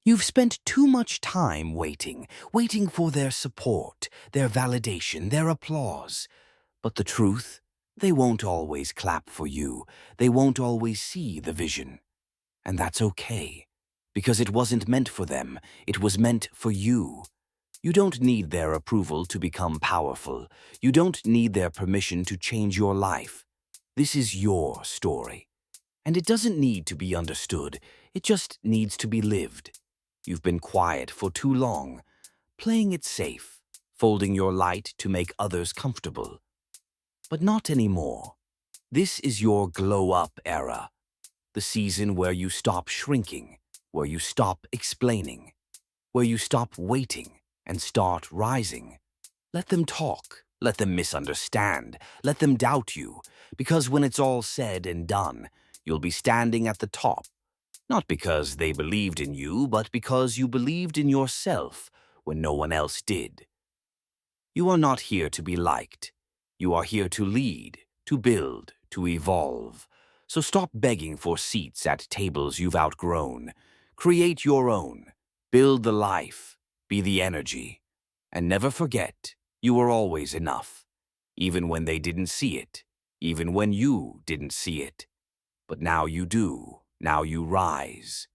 You've spent too much time waiting for their support, their validation, their applause. But the truth, they won't always clap for you. They won't always see the vision. And that's okay, because it wasn't meant for them. It was meant for you. You don't need their approval to become powerful. You don't need their permission to change your life. This is your story. And it doesn't need to be understood. It just needs to be lived. You've been quiet for too long, playing it safe, folding your light to make others comfortable. But not anymore. This is your glow-up era, the season where you stop shrinking, where you stop explaining, where you stop waiting and start rising. Let them talk, let them misunderstand, let them doubt you, because when it's all said and done, you'll be standing at the top, not because they believed in you, but because you believed in yourself when no one else did. You are not here to be liked. You are here to lead, to build, to evolve. So stop begging for seats at tables you've outgrown. Create your own. Build the life. Be the energy. And never forget, you were always enough. Even when they didn't see it. Even when you didn't see it. But now you do. Now you rise.